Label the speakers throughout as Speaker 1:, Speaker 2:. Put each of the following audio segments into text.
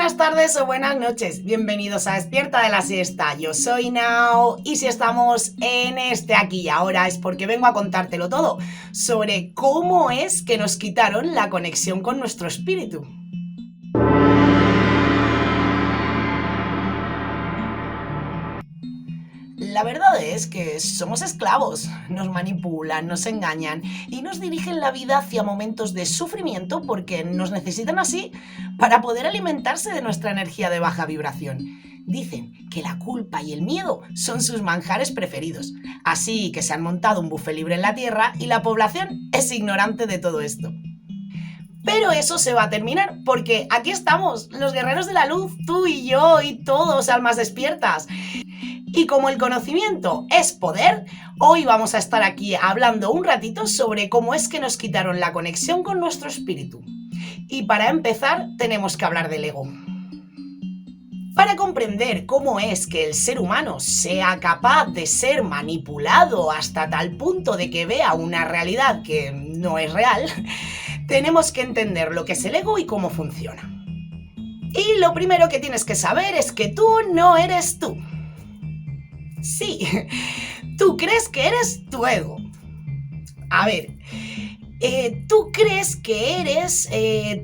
Speaker 1: buenas tardes o buenas noches. Bienvenidos a Despierta de la Siesta. Yo soy Nao y si estamos en este aquí y ahora es porque vengo a contártelo todo sobre cómo es que nos quitaron la conexión con nuestro espíritu. La verdad es que somos esclavos, nos manipulan, nos engañan y nos dirigen la vida hacia momentos de sufrimiento porque nos necesitan así para poder alimentarse de nuestra energía de baja vibración. Dicen que la culpa y el miedo son sus manjares preferidos, así que se han montado un buffet libre en la Tierra y la población es ignorante de todo esto. Pero eso se va a terminar porque aquí estamos, los guerreros de la luz, tú y yo y todos almas despiertas. Y como el conocimiento es poder, hoy vamos a estar aquí hablando un ratito sobre cómo es que nos quitaron la conexión con nuestro espíritu. Y para empezar, tenemos que hablar del ego. Para comprender cómo es que el ser humano sea capaz de ser manipulado hasta tal punto de que vea una realidad que no es real, tenemos que entender lo que es el ego y cómo funciona. Y lo primero que tienes que saber es que tú no eres tú. Sí, tú crees que eres tu ego. A ver, tú crees que eres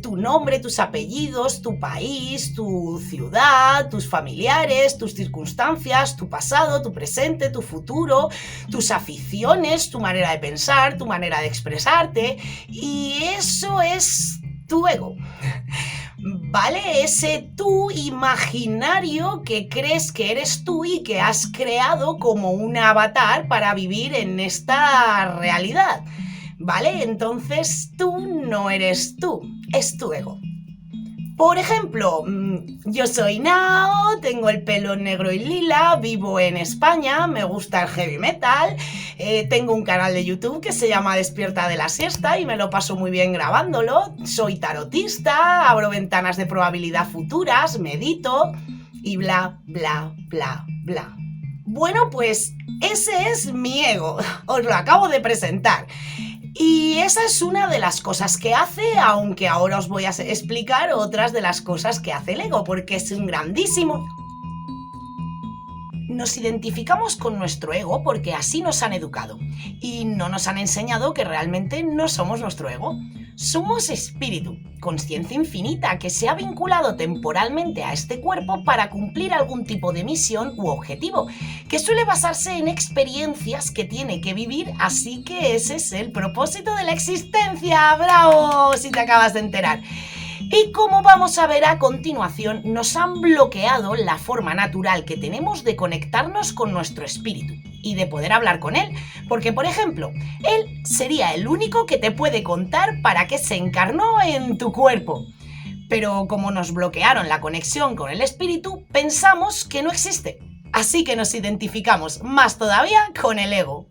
Speaker 1: tu nombre, tus apellidos, tu país, tu ciudad, tus familiares, tus circunstancias, tu pasado, tu presente, tu futuro, tus aficiones, tu manera de pensar, tu manera de expresarte, y eso es tu ego. ¿Vale? Ese tú imaginario que crees que eres tú y que has creado como un avatar para vivir en esta realidad. ¿Vale? Entonces tú no eres tú, es tu ego. Por ejemplo, yo soy Nao, tengo el pelo negro y lila, vivo en España, me gusta el heavy metal, tengo un canal de YouTube que se llama Despierta de la Siesta y me lo paso muy bien grabándolo, soy tarotista, abro ventanas de probabilidad futuras, medito y bla, bla, bla, bla. Bueno, pues ese es mi ego, os lo acabo de presentar. Y esa es una de las cosas que hace, aunque ahora os voy a explicar otras de las cosas que hace el ego, porque es un grandísimo. Nos identificamos con nuestro ego porque así nos han educado y no nos han enseñado que realmente no somos nuestro ego. Somos espíritu, consciencia infinita que se ha vinculado temporalmente a este cuerpo para cumplir algún tipo de misión u objetivo, que suele basarse en experiencias que tiene que vivir, así que ese es el propósito de la existencia. ¡Bravo! Si te acabas de enterar. Y como vamos a ver a continuación, nos han bloqueado la forma natural que tenemos de conectarnos con nuestro espíritu y de poder hablar con él, porque por ejemplo, él sería el único que te puede contar para qué se encarnó en tu cuerpo. Pero como nos bloquearon la conexión con el espíritu, pensamos que no existe, así que nos identificamos más todavía con el ego.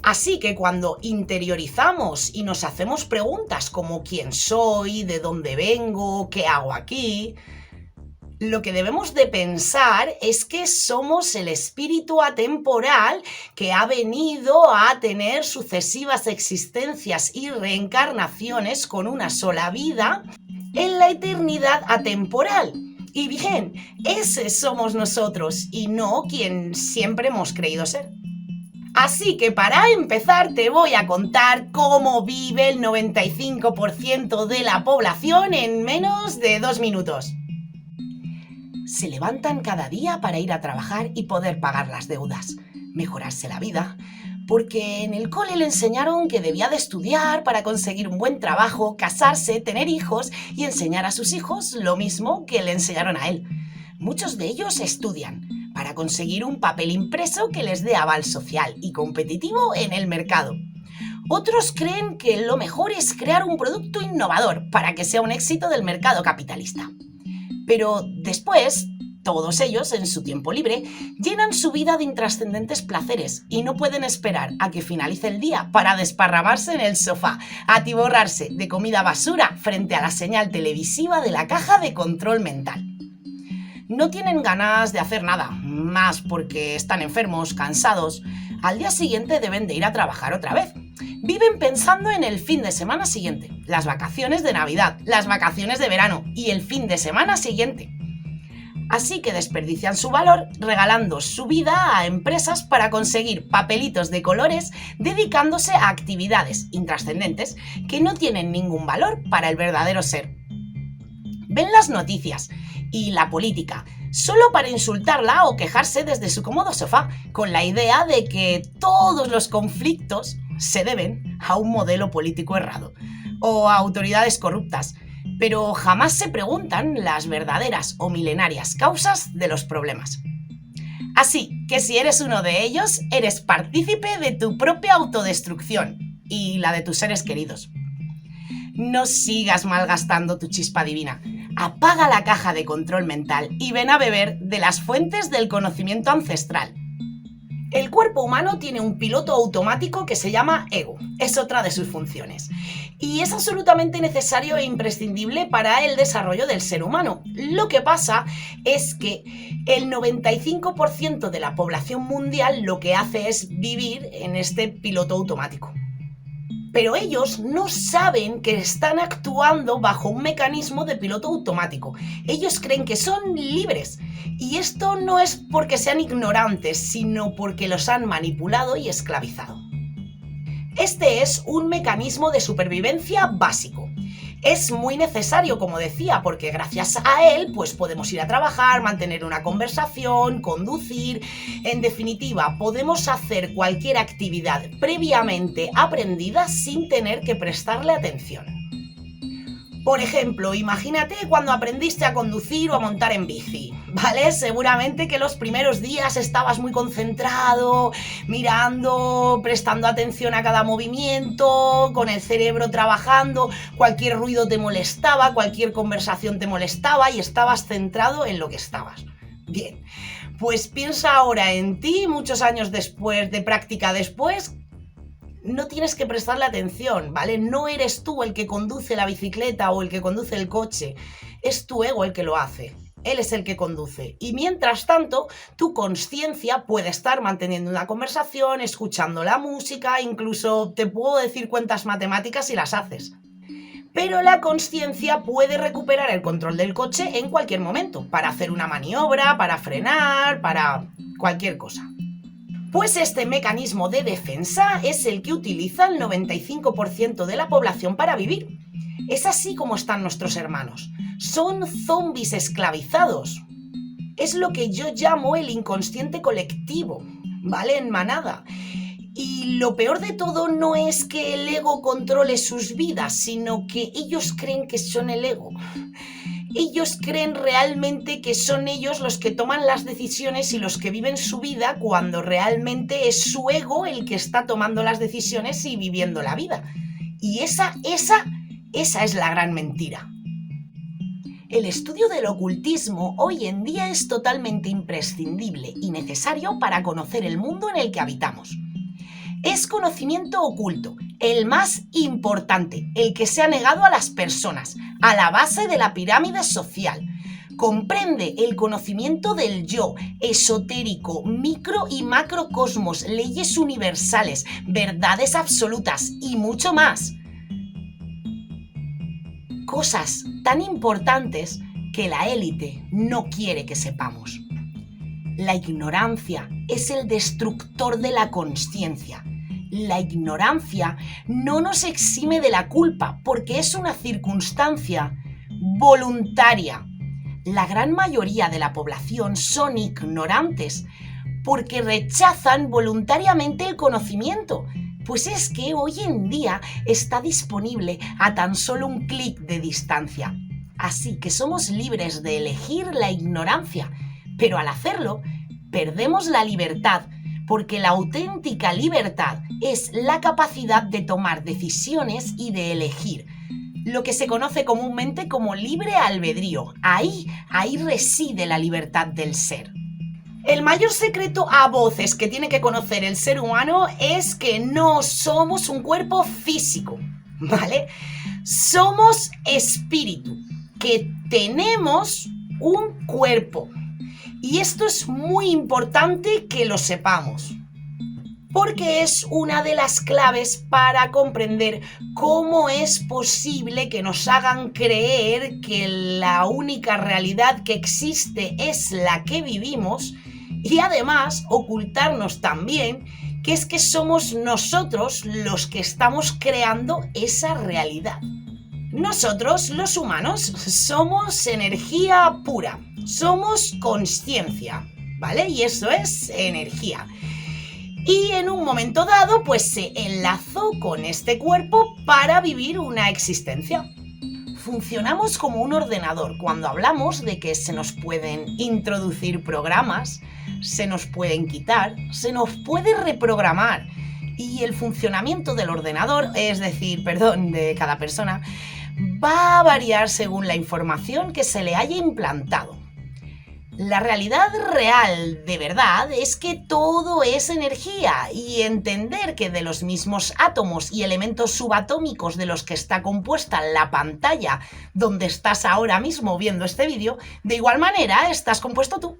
Speaker 1: Así que cuando interiorizamos y nos hacemos preguntas como ¿quién soy? ¿De dónde vengo? ¿Qué hago aquí? Lo que debemos de pensar es que somos el espíritu atemporal que ha venido a tener sucesivas existencias y reencarnaciones con una sola vida en la eternidad atemporal. Y bien, ese somos nosotros y no quien siempre hemos creído ser. Así que para empezar te voy a contar cómo vive el 95% de la población en menos de 2 minutos. Se levantan cada día para ir a trabajar y poder pagar las deudas, mejorarse la vida, porque en el cole le enseñaron que debía de estudiar para conseguir un buen trabajo, casarse, tener hijos y enseñar a sus hijos lo mismo que le enseñaron a él. Muchos de ellos estudian para conseguir un papel impreso que les dé aval social y competitivo en el mercado. Otros creen que lo mejor es crear un producto innovador para que sea un éxito del mercado capitalista. Pero después, todos ellos, en su tiempo libre, llenan su vida de intrascendentes placeres y no pueden esperar a que finalice el día para desparramarse en el sofá, atiborrarse de comida basura frente a la señal televisiva de la caja de control mental. No tienen ganas de hacer nada, más porque están enfermos, cansados. Al día siguiente deben de ir a trabajar otra vez. viven pensando en el fin de semana siguiente, las vacaciones de Navidad, las vacaciones de verano y el fin de semana siguiente. Así que desperdician su valor regalando su vida a empresas para conseguir papelitos de colores, dedicándose a actividades intrascendentes que no tienen ningún valor para el verdadero ser. Ven las noticias y la política solo para insultarla o quejarse desde su cómodo sofá, con la idea de que todos los conflictos se deben a un modelo político errado o a autoridades corruptas, pero jamás se preguntan las verdaderas o milenarias causas de los problemas. Así que si eres uno de ellos, eres partícipe de tu propia autodestrucción y la de tus seres queridos. No sigas malgastando tu chispa divina. Apaga la caja de control mental y ven a beber de las fuentes del conocimiento ancestral. El cuerpo humano tiene un piloto automático que se llama ego, es otra de sus funciones, y es absolutamente necesario e imprescindible para el desarrollo del ser humano. Lo que pasa es que el 95% de la población mundial lo que hace es vivir en este piloto automático. Pero ellos no saben que están actuando bajo un mecanismo de piloto automático. Ellos creen que son libres. Y esto no es porque sean ignorantes, sino porque los han manipulado y esclavizado. Este es un mecanismo de supervivencia básico. Es muy necesario, como decía, porque gracias a él pues podemos ir a trabajar, mantener una conversación, conducir. En definitiva, podemos hacer cualquier actividad previamente aprendida sin tener que prestarle atención. Por ejemplo, imagínate cuando aprendiste a conducir o a montar en bici, ¿vale? Seguramente que los primeros días estabas muy concentrado, mirando, prestando atención a cada movimiento, con el cerebro trabajando, cualquier ruido te molestaba, cualquier conversación te molestaba y estabas centrado en lo que estabas. Bien, pues piensa ahora en ti muchos años después, de práctica después. No tienes que prestarle atención, ¿vale? No eres tú el que conduce la bicicleta o el que conduce el coche, es tu ego el que lo hace, él es el que conduce. Y mientras tanto, tu consciencia puede estar manteniendo una conversación, escuchando la música, incluso te puedo decir cuentas matemáticas si las haces. Pero la consciencia puede recuperar el control del coche en cualquier momento, para hacer una maniobra, para frenar, para cualquier cosa. Pues este mecanismo de defensa es el que utiliza el 95% de la población para vivir. Es así como están nuestros hermanos. Son zombies esclavizados. Es lo que yo llamo el inconsciente colectivo, ¿vale? En manada. Y lo peor de todo no es que el ego controle sus vidas, sino que ellos creen que son el ego. Ellos creen realmente que son ellos los que toman las decisiones y los que viven su vida, cuando realmente es su ego el que está tomando las decisiones y viviendo la vida. Y esa es la gran mentira. El estudio del ocultismo hoy en día es totalmente imprescindible y necesario para conocer el mundo en el que habitamos. Es conocimiento oculto, el más importante, el que se ha negado a las personas, a la base de la pirámide social. Comprende el conocimiento del yo, esotérico, micro y macrocosmos, leyes universales, verdades absolutas y mucho más. Cosas tan importantes que la élite no quiere que sepamos. La ignorancia es el destructor de la consciencia. La ignorancia no nos exime de la culpa porque es una circunstancia voluntaria. La gran mayoría de la población son ignorantes porque rechazan voluntariamente el conocimiento. Pues es que hoy en día está disponible a tan solo un clic de distancia. Así que somos libres de elegir la ignorancia, pero al hacerlo perdemos la libertad, porque la auténtica libertad es la capacidad de tomar decisiones y de elegir, lo que se conoce comúnmente como libre albedrío. Ahí reside la libertad del ser. El mayor secreto a voces que tiene que conocer el ser humano es que no somos un cuerpo físico, ¿vale? Somos espíritu, que tenemos un cuerpo. Y esto es muy importante que lo sepamos. porque es una de las claves para comprender cómo es posible que nos hagan creer que la única realidad que existe es la que vivimos y además ocultarnos también que es que somos nosotros los que estamos creando esa realidad. Nosotros, los humanos, somos energía pura, somos consciencia, ¿vale? Y eso es energía. Y en un momento dado, pues se enlazó con este cuerpo para vivir una existencia. Funcionamos como un ordenador cuando hablamos de que se nos pueden introducir programas, se nos pueden quitar, se nos puede reprogramar. Y el funcionamiento del ordenador, de cada persona, va a variar según la información que se le haya implantado. La realidad real, de verdad, es que todo es energía y entender que de los mismos átomos y elementos subatómicos de los que está compuesta la pantalla donde estás ahora mismo viendo este vídeo, de igual manera estás compuesto tú.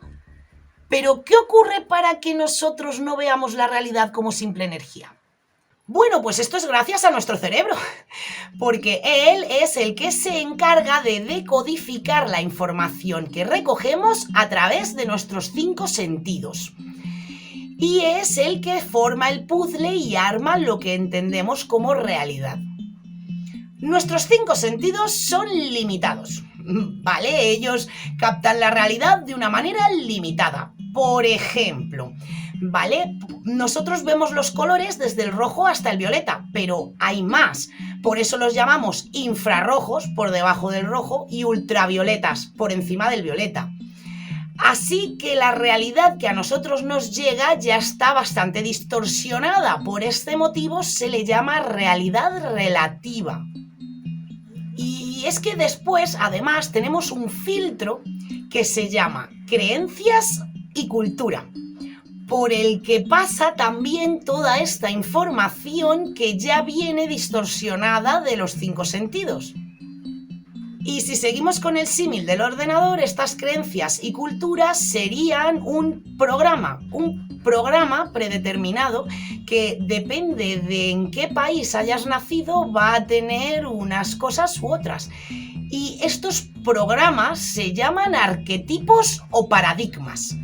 Speaker 1: Pero, ¿qué ocurre para que nosotros no veamos la realidad como simple energía? Bueno, pues esto es gracias a nuestro cerebro, porque él es el que se encarga de decodificar la información que recogemos a través de nuestros 5 sentidos. Y es el que forma el puzzle y arma lo que entendemos como realidad. Nuestros 5 sentidos son limitados, ¿vale? Ellos captan la realidad de una manera limitada. Por ejemplo, ¿vale? Nosotros vemos los colores desde el rojo hasta el violeta, pero hay más. Por eso los llamamos infrarrojos por debajo del rojo y ultravioletas por encima del violeta. Así que la realidad que a nosotros nos llega ya está bastante distorsionada. Por este motivo se le llama realidad relativa. Y es que después, además, tenemos un filtro que se llama creencias y cultura, por el que pasa también toda esta información que ya viene distorsionada de los 5 sentidos. Y si seguimos con el símil del ordenador, estas creencias y culturas serían un programa predeterminado que depende de en qué país hayas nacido, va a tener unas cosas u otras. Y estos programas se llaman arquetipos o paradigmas.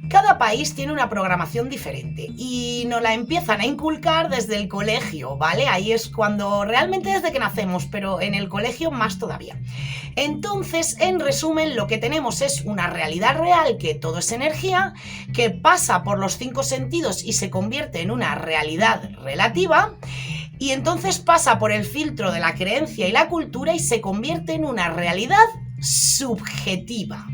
Speaker 1: Cada país tiene una programación diferente y nos la empiezan a inculcar desde el colegio, ¿vale? Ahí es cuando realmente desde que nacemos, pero en el colegio más todavía. Entonces, en resumen, lo que tenemos es una realidad real, que todo es energía, que pasa por los 5 sentidos y se convierte en una realidad relativa, y entonces pasa por el filtro de la creencia y la cultura y se convierte en una realidad subjetiva.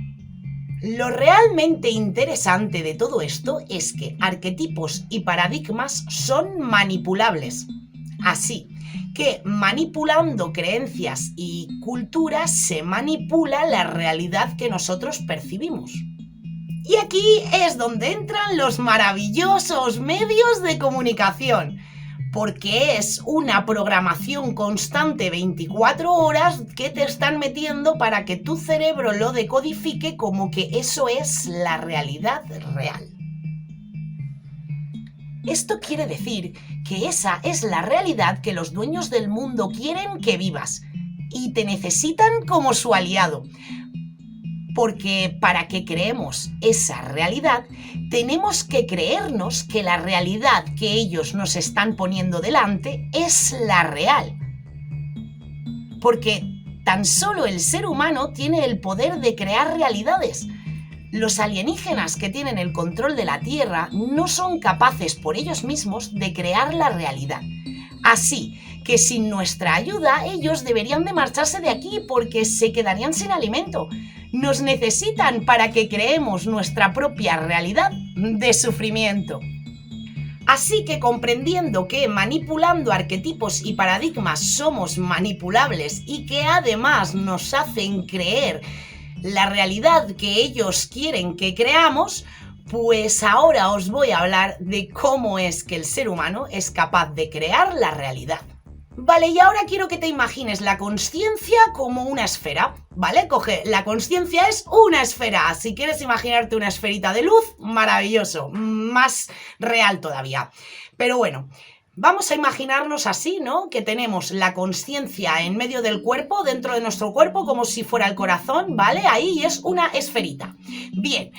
Speaker 1: Lo realmente interesante de todo esto es que arquetipos y paradigmas son manipulables. Así que manipulando creencias y culturas se manipula la realidad que nosotros percibimos. Y aquí es donde entran los maravillosos medios de comunicación, porque es una programación constante 24 horas que te están metiendo para que tu cerebro lo decodifique como que eso es la realidad real. Esto quiere decir que esa es la realidad que los dueños del mundo quieren que vivas y te necesitan como su aliado. Porque para que creemos esa realidad, tenemos que creernos que la realidad que ellos nos están poniendo delante es la real. Porque tan solo el ser humano tiene el poder de crear realidades. Los alienígenas que tienen el control de la Tierra no son capaces por ellos mismos de crear la realidad. Así que sin nuestra ayuda ellos deberían de marcharse de aquí porque se quedarían sin alimento. Nos necesitan para que creemos nuestra propia realidad de sufrimiento. Así que comprendiendo que manipulando arquetipos y paradigmas somos manipulables y que además nos hacen creer la realidad que ellos quieren que creamos, pues ahora os voy a hablar de cómo es que el ser humano es capaz de crear la realidad. Vale, y ahora quiero que te imagines la consciencia como una esfera, ¿vale? La consciencia es una esfera. Si quieres imaginarte una esferita de luz, maravilloso, más real todavía. Pero bueno, vamos a imaginarnos así, ¿no? Que tenemos la consciencia en medio del cuerpo, dentro de nuestro cuerpo, como si fuera el corazón, ¿vale? Ahí es una esferita. Bien,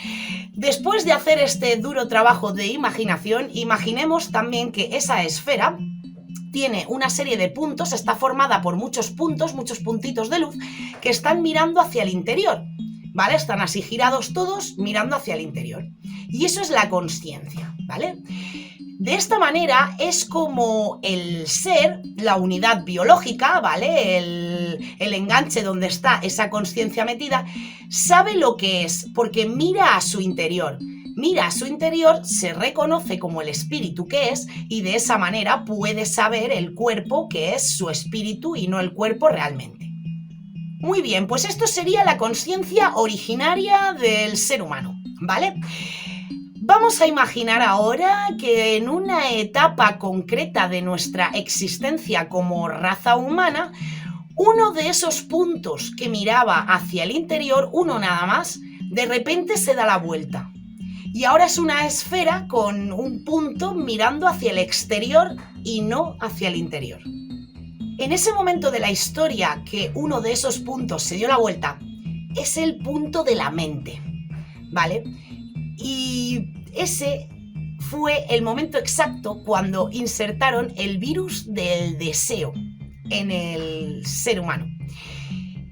Speaker 1: después de hacer este duro trabajo de imaginación, imaginemos también que esa esfera tiene una serie de puntos, está formada por muchos puntos, muchos puntitos de luz, que están mirando hacia el interior, ¿vale? Están así girados todos mirando hacia el interior. Y eso es la consciencia, ¿vale? De esta manera es como el ser, la unidad biológica, ¿vale? El enganche donde está esa consciencia metida, sabe lo que es, porque mira a su interior. Mira a su interior, se reconoce como el espíritu que es y de esa manera puede saber el cuerpo que es su espíritu y no el cuerpo realmente. Muy bien, pues esto sería la consciencia originaria del ser humano, ¿vale? Vamos a imaginar ahora que en una etapa concreta de nuestra existencia como raza humana, uno de esos puntos que miraba hacia el interior, uno nada más, de repente se da la vuelta. Y ahora es una esfera con un punto mirando hacia el exterior y no hacia el interior. En ese momento de la historia que uno de esos puntos se dio la vuelta, es el punto de la mente, ¿vale? Y ese fue el momento exacto cuando insertaron el virus del deseo en el ser humano.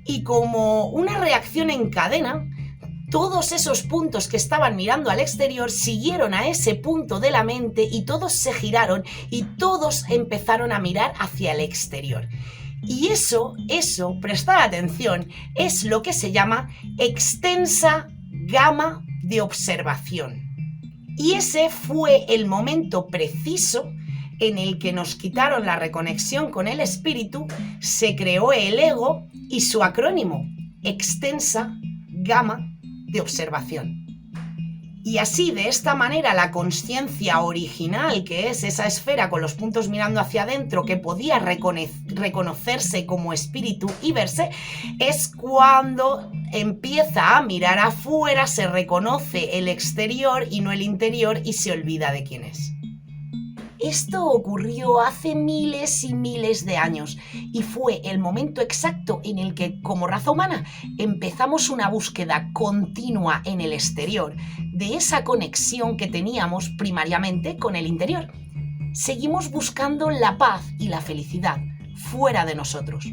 Speaker 1: Y como una reacción en cadena, todos esos puntos que estaban mirando al exterior siguieron a ese punto de la mente y todos se giraron y todos empezaron a mirar hacia el exterior. Y eso, prestad atención, es lo que se llama extensa gama de observación. Y ese fue el momento preciso en el que nos quitaron la reconexión con el espíritu, se creó el ego y su acrónimo, extensa gama de observación. Y así, de esta manera, la consciencia original, que es esa esfera con los puntos mirando hacia adentro, que podía reconocerse como espíritu y verse, es cuando empieza a mirar afuera, se reconoce el exterior y no el interior y se olvida de quién es. Esto ocurrió hace miles y miles de años y fue el momento exacto en el que, como raza humana, empezamos una búsqueda continua en el exterior de esa conexión que teníamos primariamente con el interior. Seguimos buscando la paz y la felicidad fuera de nosotros.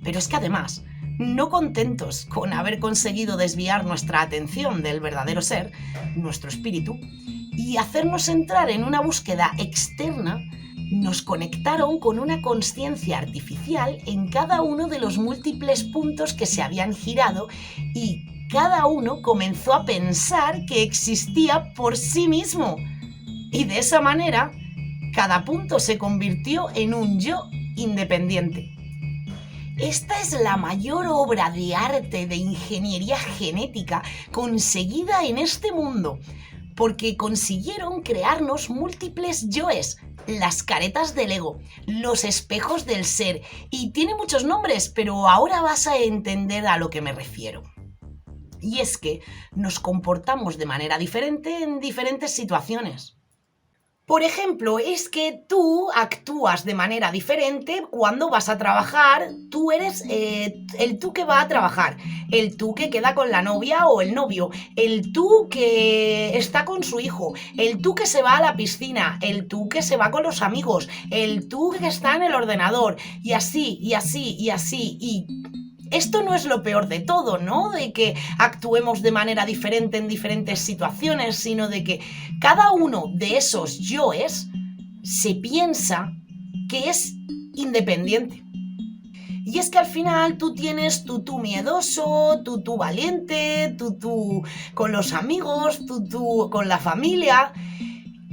Speaker 1: Pero es que además, no contentos con haber conseguido desviar nuestra atención del verdadero ser, nuestro espíritu, y hacernos entrar en una búsqueda externa, nos conectaron con una consciencia artificial en cada uno de los múltiples puntos que se habían girado y cada uno comenzó a pensar que existía por sí mismo. Y de esa manera, cada punto se convirtió en un yo independiente. Esta es la mayor obra de arte de ingeniería genética conseguida en este mundo, porque consiguieron crearnos múltiples yoes, las caretas del ego, los espejos del ser, y tiene muchos nombres, pero ahora vas a entender a lo que me refiero. Y es que nos comportamos de manera diferente en diferentes situaciones. Por ejemplo, es que tú actúas de manera diferente cuando vas a trabajar. Tú eres el tú que va a trabajar, el tú que queda con la novia o el novio, el tú que está con su hijo, el tú que se va a la piscina, el tú que se va con los amigos, el tú que está en el ordenador, y así, y así, y así, y... Esto no es lo peor de todo, ¿no? De que actuemos de manera diferente en diferentes situaciones, sino de que cada uno de esos yoes se piensa que es independiente. Y es que al final tú tienes tu tú miedoso, tu tú valiente, tu tú con los amigos, tu tú con la familia.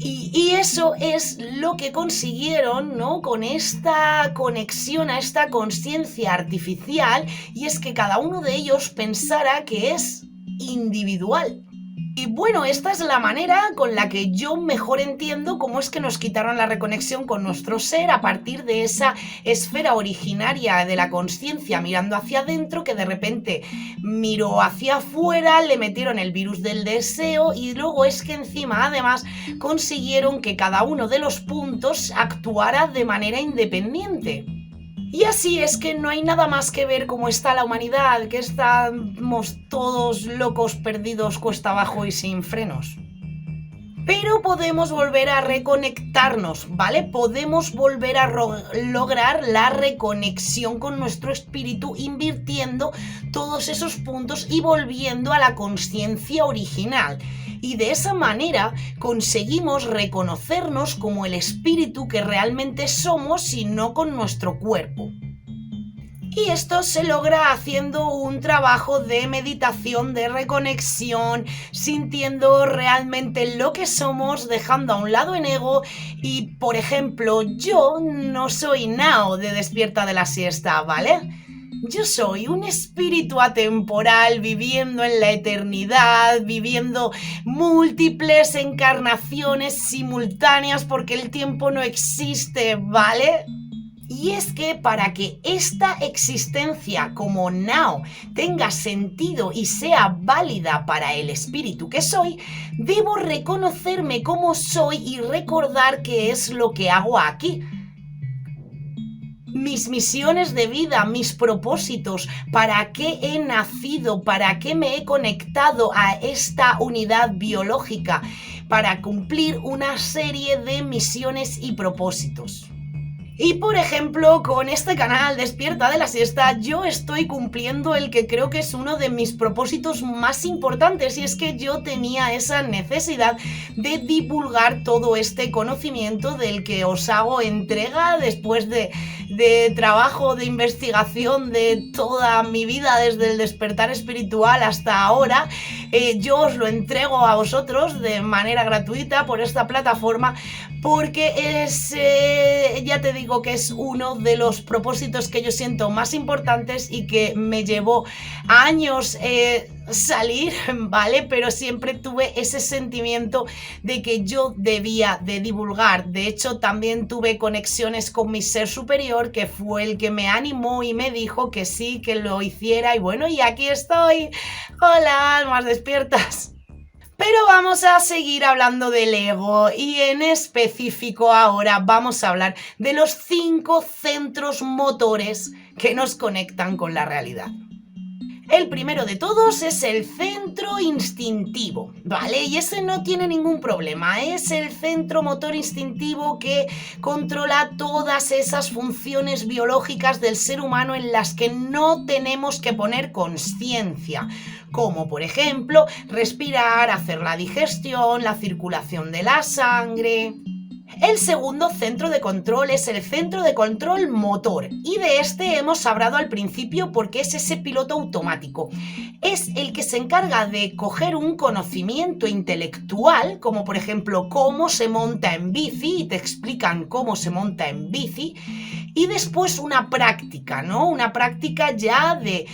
Speaker 1: Y eso es lo que consiguieron, ¿no? Con esta conexión a esta consciencia artificial, y es que cada uno de ellos pensara que es individual, Y bueno, esta es la manera con la que yo mejor entiendo cómo es que nos quitaron la reconexión con nuestro ser a partir de esa esfera originaria de la consciencia mirando hacia adentro, que de repente miró hacia afuera, le metieron el virus del deseo y luego es que encima además consiguieron que cada uno de los puntos actuara de manera independiente. Y así es que no hay nada más que ver cómo está la humanidad, que estamos todos locos, perdidos, cuesta abajo y sin frenos. Pero podemos volver a reconectarnos, ¿vale? Podemos volver a lograr la reconexión con nuestro espíritu invirtiendo todos esos puntos y volviendo a la consciencia original. Y de esa manera conseguimos reconocernos como el espíritu que realmente somos y no con nuestro cuerpo. Y esto se logra haciendo un trabajo de meditación, de reconexión, sintiendo realmente lo que somos, dejando a un lado el ego. Y, por ejemplo, yo no soy Nao de Despierta de la Siesta, ¿vale? Yo soy un espíritu atemporal viviendo en la eternidad, viviendo múltiples encarnaciones simultáneas porque el tiempo no existe, ¿vale? Y es que para que esta existencia como Nao tenga sentido y sea válida para el espíritu que soy, debo reconocerme como soy y recordar qué es lo que hago aquí. Mis misiones de vida, mis propósitos, para qué he nacido, para qué me he conectado a esta unidad biológica, para cumplir una serie de misiones y propósitos. Y por ejemplo, con este canal Despierta de la Siesta, yo estoy cumpliendo el que creo que es uno de mis propósitos más importantes, y es que yo tenía esa necesidad de divulgar todo este conocimiento del que os hago entrega después de trabajo, de investigación de toda mi vida desde el despertar espiritual hasta ahora. Yo os lo entrego a vosotros de manera gratuita por esta plataforma porque es, ya te digo que es uno de los propósitos que yo siento más importantes y que me llevó años salir, ¿vale? Pero siempre tuve ese sentimiento de que yo debía de divulgar. De hecho, también tuve conexiones con mi ser superior, que fue el que me animó y me dijo que sí, que lo hiciera. Y bueno, y aquí estoy. Hola, almas despiertas. Pero vamos a seguir hablando del ego y en específico ahora vamos a hablar de los 5 centros motores que nos conectan con la realidad. El primero de todos es el centro instintivo, ¿vale? Y ese no tiene ningún problema, es el centro motor instintivo que controla todas esas funciones biológicas del ser humano en las que no tenemos que poner consciencia, como por ejemplo respirar, hacer la digestión, la circulación de la sangre. El segundo centro de control es el centro de control motor, y de este hemos hablado al principio porque es ese piloto automático. Es el que se encarga de coger un conocimiento intelectual, como por ejemplo cómo se monta en bici, y te explican cómo se monta en bici, y después una práctica, ¿no? Una práctica ya de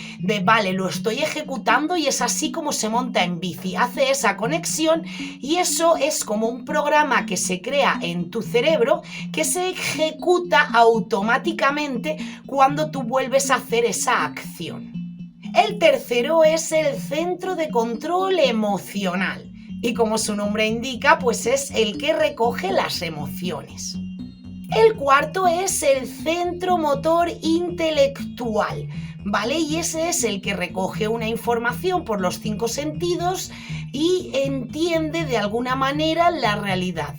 Speaker 1: vale, lo estoy ejecutando y es así como se monta en bici. Hace esa conexión y eso es como un programa que se crea en tu cerebro que se ejecuta automáticamente cuando tú vuelves a hacer esa acción. El tercero es el centro de control emocional y como su nombre indica, pues es el que recoge las emociones. El cuarto es el centro motor intelectual, ¿vale? Y ese es el que recoge una información por los 5 sentidos y entiende de alguna manera la realidad.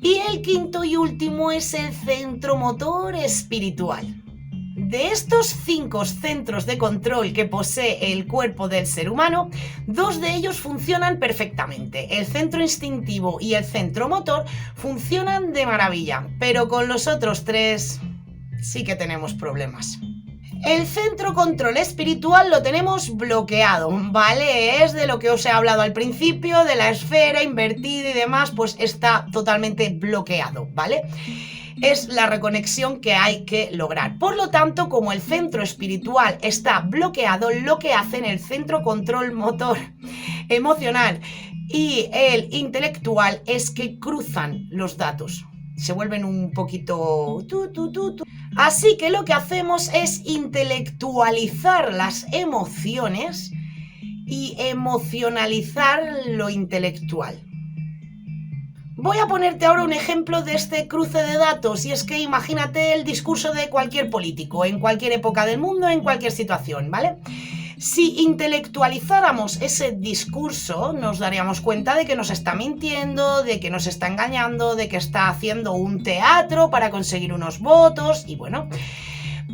Speaker 1: Y el quinto y último es el centro motor espiritual. De estos 5 centros de control que posee el cuerpo del ser humano, 2 de ellos funcionan perfectamente. El centro instintivo y el centro motor funcionan de maravilla, pero con los otros 3 sí que tenemos problemas. El centro control espiritual lo tenemos bloqueado, ¿vale? Es de lo que os he hablado al principio, de la esfera invertida y demás, pues está totalmente bloqueado, ¿vale? Es la reconexión que hay que lograr. Por lo tanto, como el centro espiritual está bloqueado, lo que hace en el centro control motor emocional y el intelectual es que cruzan los datos. Se vuelven un poquito... Así que lo que hacemos es intelectualizar las emociones y emocionalizar lo intelectual. Voy a ponerte ahora un ejemplo de este cruce de datos, y es que imagínate el discurso de cualquier político, en cualquier época del mundo, en cualquier situación, ¿vale? Si intelectualizáramos ese discurso, nos daríamos cuenta de que nos está mintiendo, de que nos está engañando, de que está haciendo un teatro para conseguir unos votos, y bueno...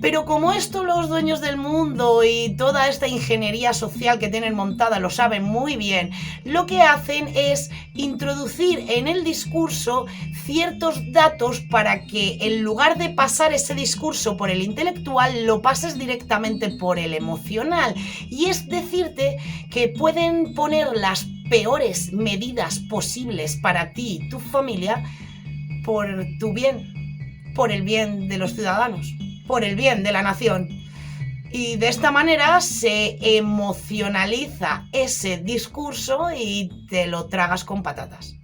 Speaker 1: Pero como esto los dueños del mundo y toda esta ingeniería social que tienen montada lo saben muy bien, lo que hacen es introducir en el discurso ciertos datos para que en lugar de pasar ese discurso por el intelectual, lo pases directamente por el emocional. Y es decirte que pueden poner las peores medidas posibles para ti y tu familia por tu bien, por el bien de los ciudadanos, por el bien de la nación. Y de esta manera se emocionaliza ese discurso y te lo tragas con patatas.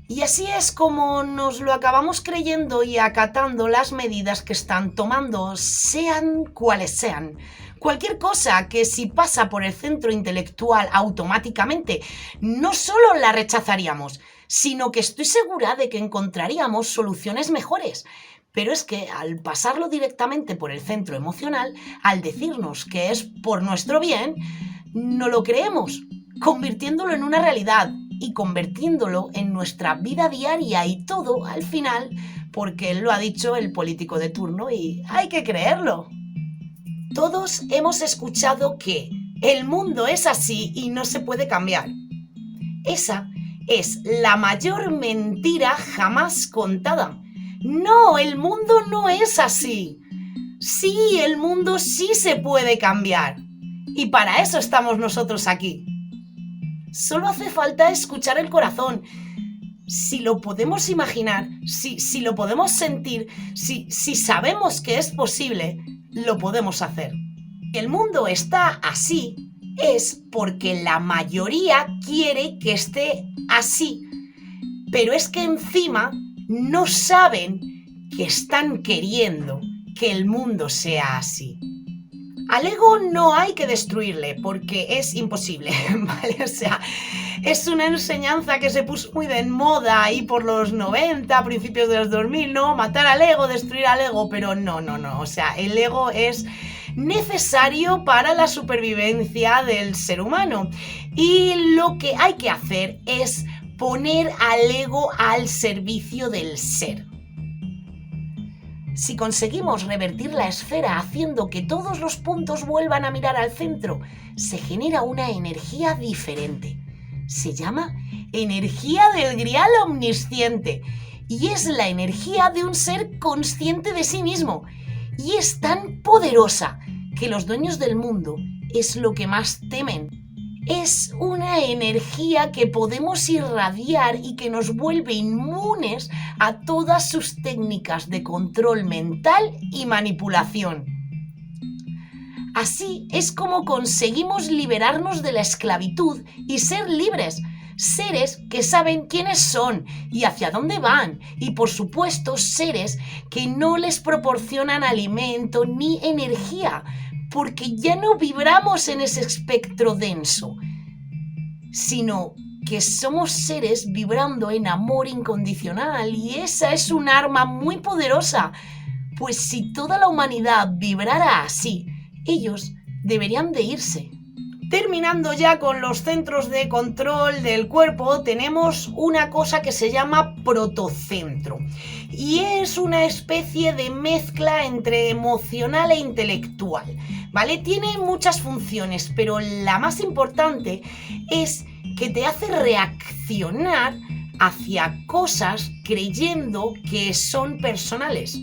Speaker 1: Y así es como nos lo acabamos creyendo y acatando las medidas que están tomando, sean cuales sean. Cualquier cosa que si pasa por el centro intelectual automáticamente, no solo la rechazaríamos, sino que estoy segura de que encontraríamos soluciones mejores. Pero es que al pasarlo directamente por el centro emocional, al decirnos que es por nuestro bien, no lo creemos, convirtiéndolo en una realidad y convirtiéndolo en nuestra vida diaria, y todo al final porque lo ha dicho el político de turno y hay que creerlo. Todos hemos escuchado que el mundo es así y no se puede cambiar. Esa es la mayor mentira jamás contada. No, el mundo no es así. Sí, el mundo sí se puede cambiar. Y para eso estamos nosotros aquí. Solo hace falta escuchar el corazón. Si lo podemos imaginar, si lo podemos sentir, si sabemos que es posible, lo podemos hacer. El mundo está así es porque la mayoría quiere que esté así. Pero es que encima no saben que están queriendo que el mundo sea así. Al ego no hay que destruirle porque es imposible, ¿vale? O sea, es una enseñanza que se puso muy de moda ahí por los 90, principios de los 2000, ¿no? Matar al ego, destruir al ego, pero no. O sea, el ego es necesario para la supervivencia del ser humano. Y lo que hay que hacer es poner al ego al servicio del ser. Si conseguimos revertir la esfera haciendo que todos los puntos vuelvan a mirar al centro, se genera una energía diferente. Se llama energía del grial omnisciente y es la energía de un ser consciente de sí mismo. Y es tan poderosa que los dueños del mundo es lo que más temen. Es una energía que podemos irradiar y que nos vuelve inmunes a todas sus técnicas de control mental y manipulación. Así es como conseguimos liberarnos de la esclavitud y ser libres, seres que saben quiénes son y hacia dónde van, y por supuesto seres que no les proporcionan alimento ni energía, porque ya no vibramos en ese espectro denso, sino que somos seres vibrando en amor incondicional, y esa es un arma muy poderosa, pues si toda la humanidad vibrara así, ellos deberían de irse. Terminando ya con los centros de control del cuerpo, tenemos una cosa que se llama protocentro. Y es una especie de mezcla entre emocional e intelectual, ¿vale? Tiene muchas funciones, pero la más importante es que te hace reaccionar hacia cosas creyendo que son personales.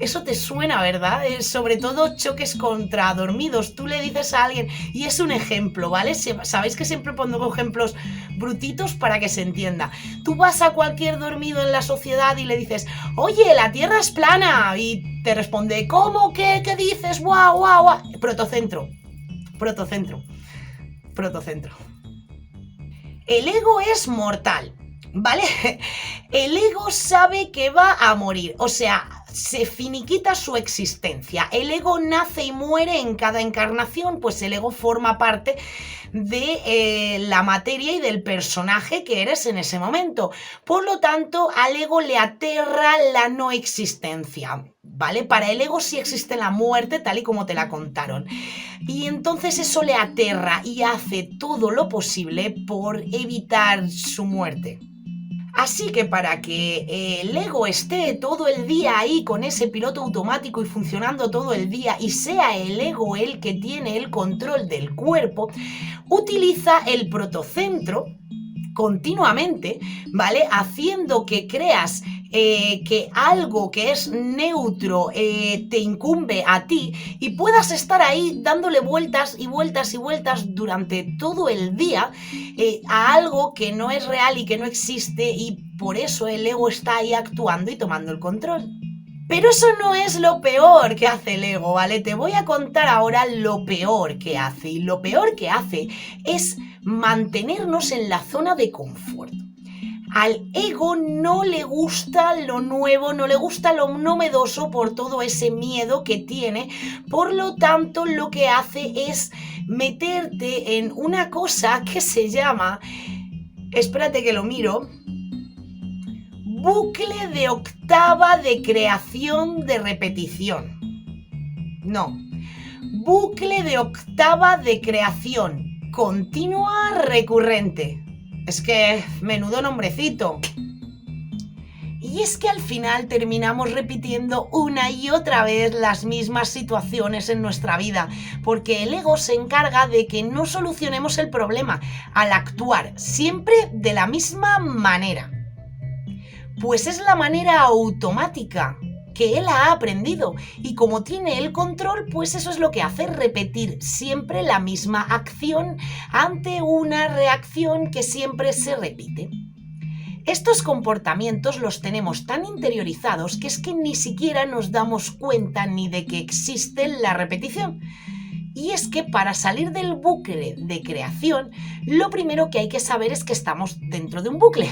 Speaker 1: Eso te suena, ¿verdad? Sobre todo choques contra dormidos. Tú le dices a alguien, y es un ejemplo, ¿vale? Sabéis que siempre pongo ejemplos brutitos para que se entienda. Tú vas a cualquier dormido en la sociedad y le dices, oye, la Tierra es plana. Y te responde, ¿cómo? ¿Qué dices? ¡Guau! Protocentro. protocentro. El ego es mortal, ¿vale? El ego sabe que va a morir, o sea, se finiquita su existencia. El ego nace y muere en cada encarnación, pues el ego forma parte de la materia y del personaje que eres en ese momento. Por lo tanto, al ego le aterra la no existencia, ¿vale? Para el ego sí existe la muerte tal y como te la contaron. Y entonces eso le aterra y hace todo lo posible por evitar su muerte. Así que para que el ego esté todo el día ahí con ese piloto automático y funcionando todo el día y sea el ego el que tiene el control del cuerpo, utiliza el protocentro continuamente, ¿vale? Haciendo que creas que algo que es neutro te incumbe a ti y puedas estar ahí dándole vueltas y vueltas y vueltas durante todo el día a algo que no es real y que no existe, y por eso el ego está ahí actuando y tomando el control. Pero eso no es lo peor que hace el ego, ¿vale? Te voy a contar ahora lo peor que hace. Y lo peor que hace es mantenernos en la zona de confort. Al ego no le gusta lo nuevo, no le gusta lo novedoso por todo ese miedo que tiene. Por lo tanto, lo que hace es meterte en una cosa que se llama, espérate que lo miro, bucle de octava de creación de repetición. No, bucle de octava de creación continua recurrente. Es que menudo nombrecito. Y es que al final terminamos repitiendo una y otra vez las mismas situaciones en nuestra vida, porque el ego se encarga de que no solucionemos el problema al actuar siempre de la misma manera. Pues es la manera automática que él ha aprendido, y como tiene el control, pues eso es lo que hace, repetir siempre la misma acción ante una reacción que siempre se repite. Estos comportamientos los tenemos tan interiorizados que es que ni siquiera nos damos cuenta ni de que existe la repetición. Y es que para salir del bucle de creación, lo primero que hay que saber es que estamos dentro de un bucle.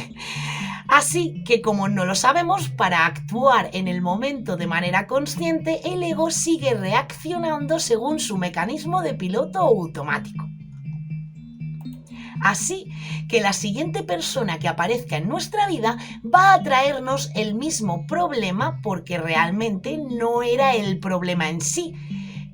Speaker 1: Así que como no lo sabemos, para actuar en el momento de manera consciente, el ego sigue reaccionando según su mecanismo de piloto automático. Así que la siguiente persona que aparezca en nuestra vida va a traernos el mismo problema, porque realmente no era el problema en sí,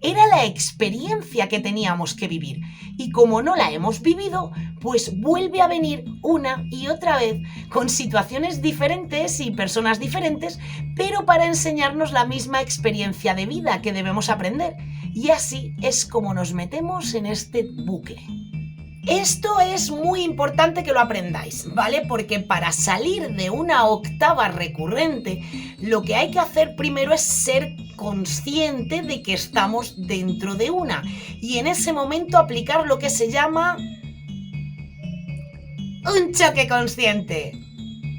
Speaker 1: era la experiencia que teníamos que vivir. Y como no la hemos vivido, pues vuelve a venir una y otra vez con situaciones diferentes y personas diferentes, pero para enseñarnos la misma experiencia de vida que debemos aprender. Y así es como nos metemos en este bucle. Esto es muy importante que lo aprendáis, ¿vale? Porque para salir de una octava recurrente, lo que hay que hacer primero es ser consciente de que estamos dentro de una, y en ese momento aplicar lo que se llama un choque consciente.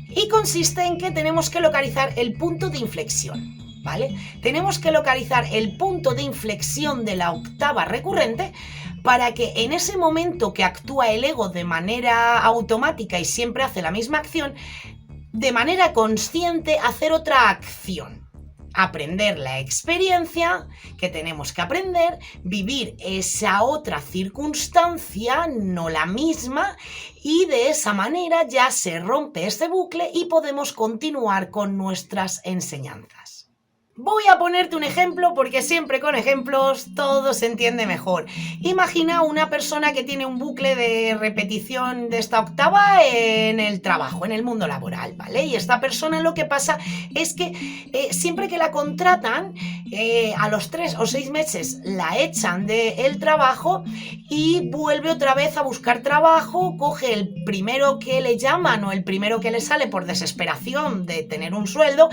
Speaker 1: Y consiste en que tenemos que localizar el punto de inflexión, ¿vale? Tenemos que localizar el punto de inflexión de la octava recurrente para que en ese momento que actúa el ego de manera automática y siempre hace la misma acción, de manera consciente hacer otra acción. Aprender la experiencia que tenemos que aprender, vivir esa otra circunstancia, no la misma, y de esa manera ya se rompe este bucle y podemos continuar con nuestras enseñanzas. Voy a ponerte un ejemplo porque siempre con ejemplos todo se entiende mejor. Imagina una persona que tiene un bucle de repetición de esta octava en el trabajo, en el mundo laboral, ¿vale? Y esta persona lo que pasa es que siempre que la contratan, a los 3 o 6 meses la echan del trabajo y vuelve otra vez a buscar trabajo, coge el primero que le llaman o el primero que le sale por desesperación de tener un sueldo,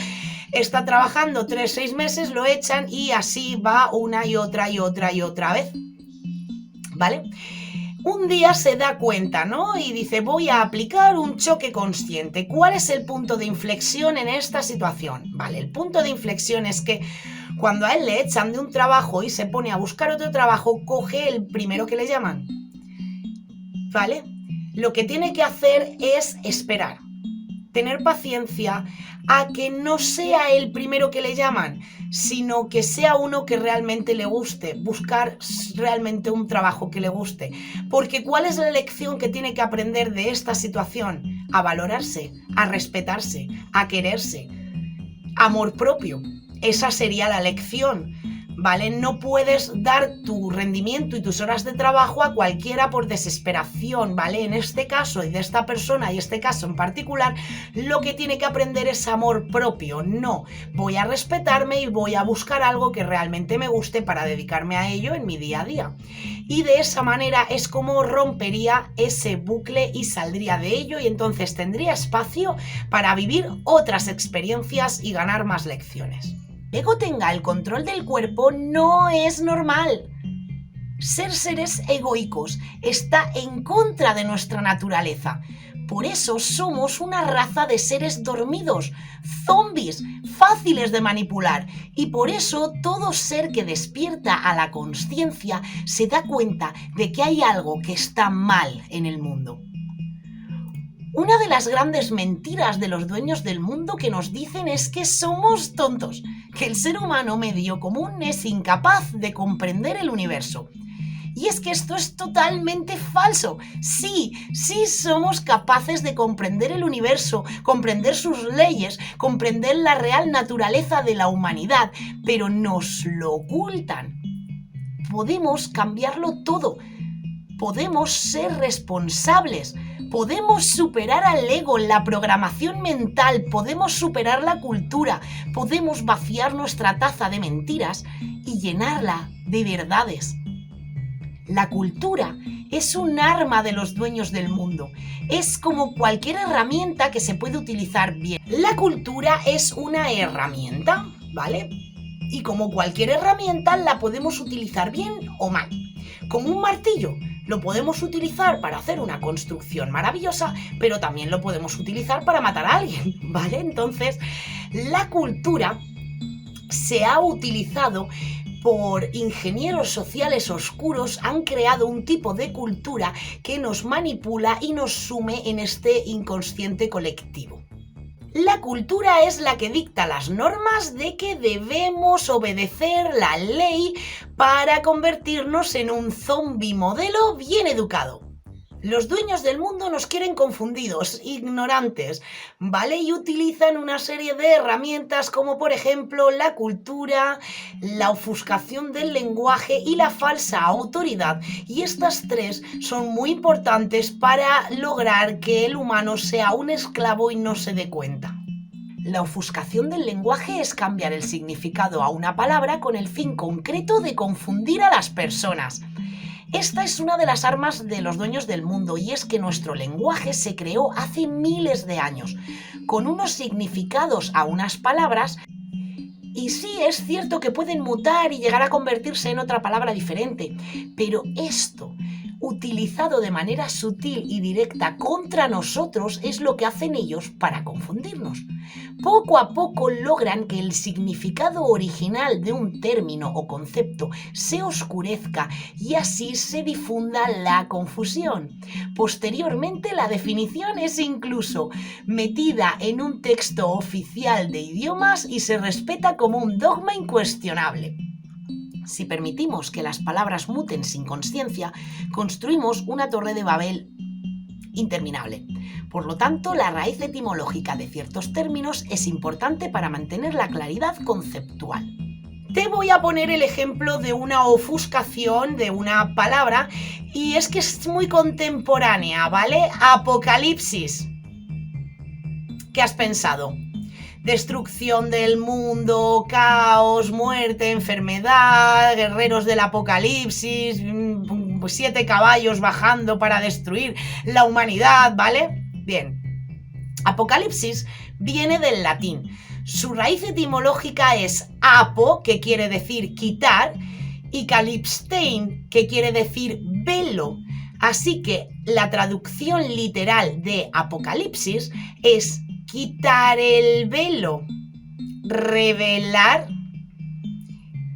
Speaker 1: está trabajando 3-6 meses, lo echan y así va una y otra y otra y otra vez, ¿vale? Un día se da cuenta, ¿no? Y dice, voy a aplicar un choque consciente. ¿Cuál es el punto de inflexión en esta situación? Vale, el punto de inflexión es que cuando a él le echan de un trabajo y se pone a buscar otro trabajo, coge el primero que le llaman ¿vale? Lo que tiene que hacer es esperar, tener paciencia a que no sea el primero que le llaman, sino que sea uno que realmente le guste, buscar realmente un trabajo que le guste. Porque ¿cuál es la lección que tiene que aprender de esta situación? A valorarse, a respetarse, a quererse. Amor propio. Esa sería la lección, ¿vale? No puedes dar tu rendimiento y tus horas de trabajo a cualquiera por desesperación, ¿vale? En este caso y de esta persona y este caso en particular, lo que tiene que aprender es amor propio. No, voy a respetarme y voy a buscar algo que realmente me guste para dedicarme a ello en mi día a día. Y de esa manera es como rompería ese bucle y saldría de ello, y entonces tendría espacio para vivir otras experiencias y ganar más lecciones. El ego tenga el control del cuerpo no es normal. Ser seres egoicos está en contra de nuestra naturaleza. Por eso somos una raza de seres dormidos, zombies, fáciles de manipular. Y por eso todo ser que despierta a la consciencia se da cuenta de que hay algo que está mal en el mundo. Una de las grandes mentiras de los dueños del mundo que nos dicen es que somos tontos, que el ser humano medio común es incapaz de comprender el universo. Y es que esto es totalmente falso. Sí somos capaces de comprender el universo, comprender sus leyes, comprender la real naturaleza de la humanidad, pero nos lo ocultan. Podemos cambiarlo todo. Podemos ser responsables, podemos superar al ego, la programación mental, podemos superar la cultura, podemos vaciar nuestra taza de mentiras y llenarla de verdades. La cultura es un arma de los dueños del mundo. Es como cualquier herramienta que se puede utilizar bien. La cultura es una herramienta, ¿vale? Y como cualquier herramienta la podemos utilizar bien o mal. Como un martillo. Lo podemos utilizar para hacer una construcción maravillosa, pero también lo podemos utilizar para matar a alguien, ¿vale? Entonces, la cultura se ha utilizado por ingenieros sociales oscuros, han creado un tipo de cultura que nos manipula y nos sume en este inconsciente colectivo. La cultura es la que dicta las normas de que debemos obedecer la ley para convertirnos en un zombie modelo bien educado. Los dueños del mundo nos quieren confundidos, ignorantes, ¿vale? Y utilizan una serie de herramientas como por ejemplo la cultura, la ofuscación del lenguaje y la falsa autoridad. Y estas tres son muy importantes para lograr que el humano sea un esclavo y no se dé cuenta. La ofuscación del lenguaje es cambiar el significado a una palabra con el fin concreto de confundir a las personas. Esta es una de las armas de los dueños del mundo, y es que nuestro lenguaje se creó hace miles de años, con unos significados a unas palabras, y sí es cierto que pueden mutar y llegar a convertirse en otra palabra diferente, pero esto, utilizado de manera sutil y directa contra nosotros, es lo que hacen ellos para confundirnos. Poco a poco logran que el significado original de un término o concepto se oscurezca y así se difunda la confusión. Posteriormente, la definición es incluso metida en un texto oficial de idiomas y se respeta como un dogma incuestionable. Si permitimos que las palabras muten sin consciencia, construimos una torre de Babel interminable. Por lo tanto, la raíz etimológica de ciertos términos es importante para mantener la claridad conceptual. Te voy a poner el ejemplo de una ofuscación de una palabra, y es que es muy contemporánea, ¿vale? Apocalipsis. ¿Qué has pensado? Destrucción del mundo, caos, muerte, enfermedad, guerreros del apocalipsis, 7 caballos bajando para destruir la humanidad, ¿vale? Bien. Apocalipsis viene del latín. Su raíz etimológica es apo, que quiere decir quitar, y kalipstein, que quiere decir velo. Así que la traducción literal de Apocalipsis es quitar el velo, revelar,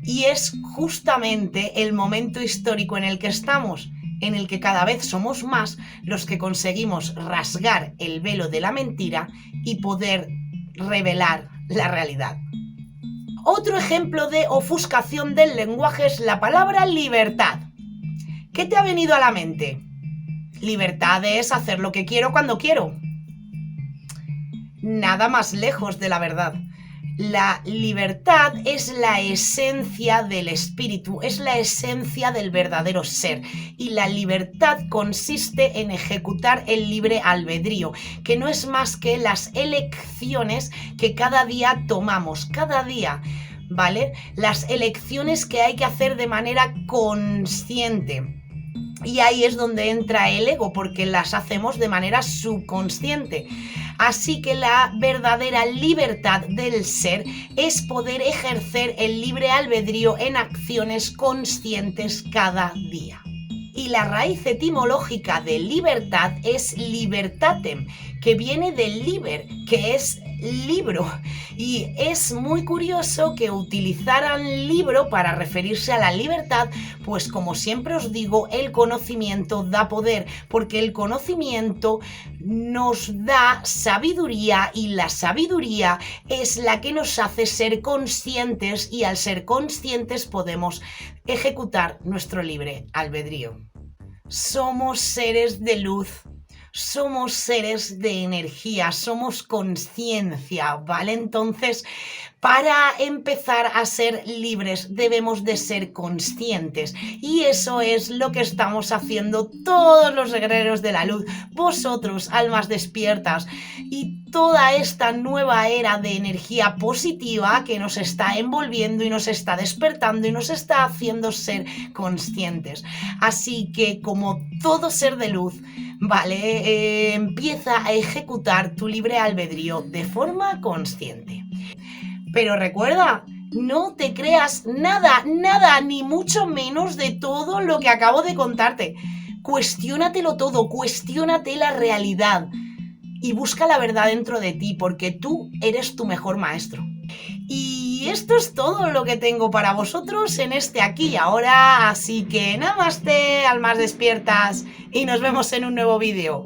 Speaker 1: y es justamente el momento histórico en el que estamos. en el que cada vez somos más los que conseguimos rasgar el velo de la mentira y poder revelar la realidad. Otro ejemplo de ofuscación del lenguaje es la palabra libertad. ¿Qué te ha venido a la mente? Libertad es hacer lo que quiero cuando quiero. Nada más lejos de la verdad. La libertad es la esencia del espíritu, es la esencia del verdadero ser. Y la libertad consiste en ejecutar el libre albedrío, que no es más que las elecciones que cada día tomamos, cada día, ¿vale? Las elecciones que hay que hacer de manera consciente. Y ahí es donde entra el ego, porque las hacemos de manera subconsciente. Así que la verdadera libertad del ser es poder ejercer el libre albedrío en acciones conscientes cada día. Y la raíz etimológica de libertad es libertatem, que viene del liber, que es libro. Y es muy curioso que utilizaran libro para referirse a la libertad, pues como siempre os digo, el conocimiento da poder, porque el conocimiento nos da sabiduría y la sabiduría es la que nos hace ser conscientes y al ser conscientes podemos ejecutar nuestro libre albedrío. Somos seres de luz. Somos seres de energía, somos conciencia, ¿vale? Entonces, para empezar a ser libres debemos de ser conscientes y eso es lo que estamos haciendo todos los guerreros de la luz, vosotros, almas despiertas, y toda esta nueva era de energía positiva que nos está envolviendo y nos está despertando y nos está haciendo ser conscientes. Así que como todo ser de luz, ¿vale? Empieza a ejecutar tu libre albedrío de forma consciente. Pero recuerda, no te creas nada, ni mucho menos de todo lo que acabo de contarte. Cuestiónatelo todo, cuestiónate la realidad y busca la verdad dentro de ti, porque tú eres tu mejor maestro. Y esto es todo lo que tengo para vosotros en este aquí y ahora, así que namaste, almas despiertas, y nos vemos en un nuevo vídeo.